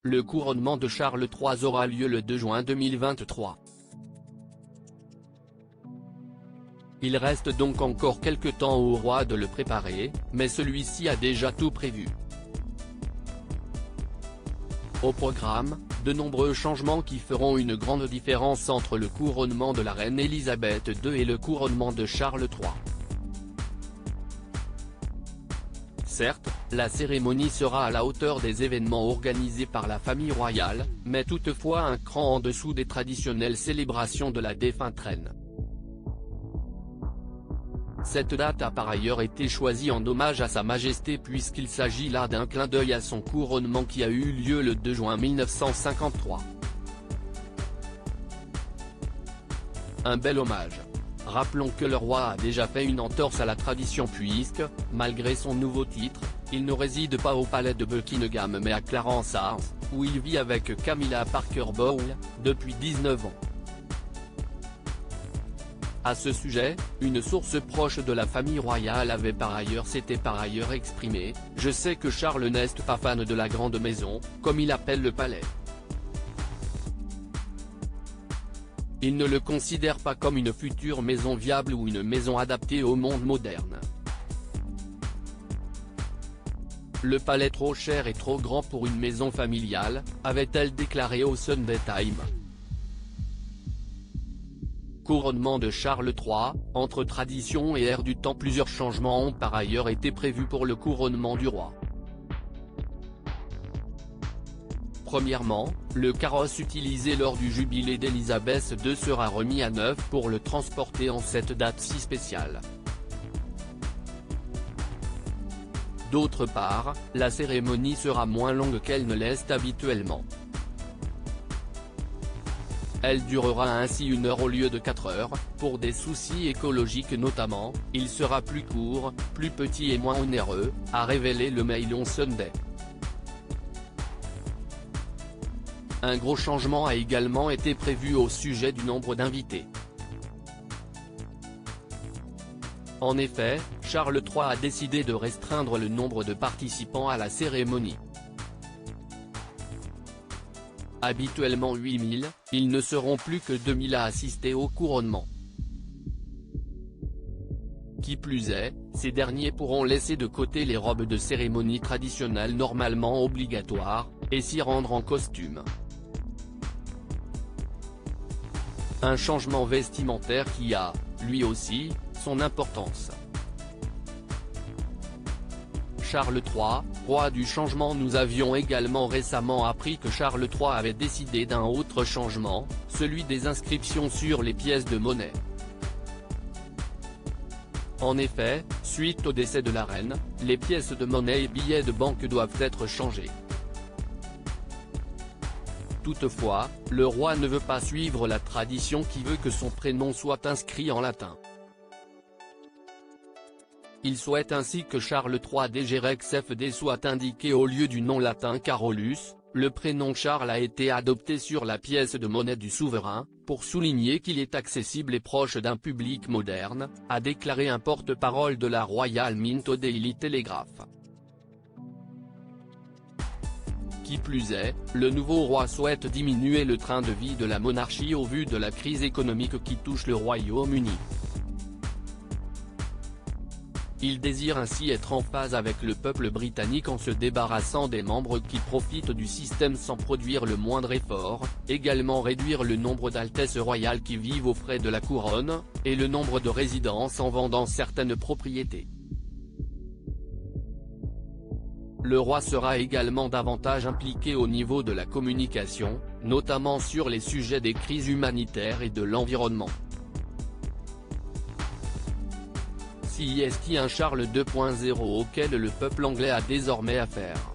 le couronnement de Charles III aura lieu le 2 juin 2023. Il reste donc encore quelque temps au roi de le préparer, mais celui-ci a déjà tout prévu. Au programme, de nombreux changements qui feront une grande différence entre le couronnement de la reine Elisabeth II et le couronnement de Charles III. Certes, la cérémonie sera à la hauteur des événements organisés par la famille royale, mais toutefois un cran en dessous des traditionnelles célébrations de la défunte reine. Cette date a par ailleurs été choisie en hommage à Sa Majesté puisqu'il s'agit là d'un clin d'œil à son couronnement qui a eu lieu le 2 juin 1953. Un bel hommage. Rappelons que le roi a déjà fait une entorse à la tradition puisque, malgré son nouveau titre, il ne réside pas au palais de Buckingham mais à Clarence House, où il vit avec Camilla Parker Bowles, depuis 19 ans. À ce sujet, une source proche de la famille royale s'était par ailleurs exprimée, « Je sais que Charles n'est pas fan de la grande maison, comme il appelle le palais. Il ne le considère pas comme une future maison viable ou une maison adaptée au monde moderne. Le palais trop cher et trop grand pour une maison familiale », avait-elle déclaré au Sunday Times. Couronnement de Charles III, entre tradition et ère du temps, plusieurs changements ont par ailleurs été prévus pour le couronnement du roi. Premièrement, le carrosse utilisé lors du jubilé d'Élisabeth II sera remis à neuf pour le transporter en cette date si spéciale. D'autre part, la cérémonie sera moins longue qu'elle ne l'est habituellement. Elle durera ainsi 1 heure au lieu de 4 heures, pour des soucis écologiques notamment, il sera plus court, plus petit et moins onéreux, a révélé le Mail on Sunday. Un gros changement a également été prévu au sujet du nombre d'invités. En effet, Charles III a décidé de restreindre le nombre de participants à la cérémonie. Habituellement 8000, ils ne seront plus que 2000 à assister au couronnement. Qui plus est, ces derniers pourront laisser de côté les robes de cérémonie traditionnelles normalement obligatoires, et s'y rendre en costume. Un changement vestimentaire qui a, lui aussi, son importance. Charles III, roi du changement. Nous avions également récemment appris que Charles III avait décidé d'un autre changement, celui des inscriptions sur les pièces de monnaie. En effet, suite au décès de la reine, les pièces de monnaie et billets de banque doivent être changés. Toutefois, le roi ne veut pas suivre la tradition qui veut que son prénom soit inscrit en latin. Il souhaite ainsi que Charles III DGRXFD soit indiqué au lieu du nom latin Carolus. Le prénom Charles a été adopté sur la pièce de monnaie du souverain, pour souligner qu'il est accessible et proche d'un public moderne, a déclaré un porte-parole de la Royal Mint au Daily Telegraph. Qui plus est, le nouveau roi souhaite diminuer le train de vie de la monarchie au vu de la crise économique qui touche le Royaume-Uni. Il désire ainsi être en phase avec le peuple britannique en se débarrassant des membres qui profitent du système sans produire le moindre effort, également réduire le nombre d'altesses royales qui vivent aux frais de la couronne, et le nombre de résidences en vendant certaines propriétés. Le roi sera également davantage impliqué au niveau de la communication, notamment sur les sujets des crises humanitaires et de l'environnement. Si est-il un Charles 2.0 auquel le peuple anglais a désormais affaire.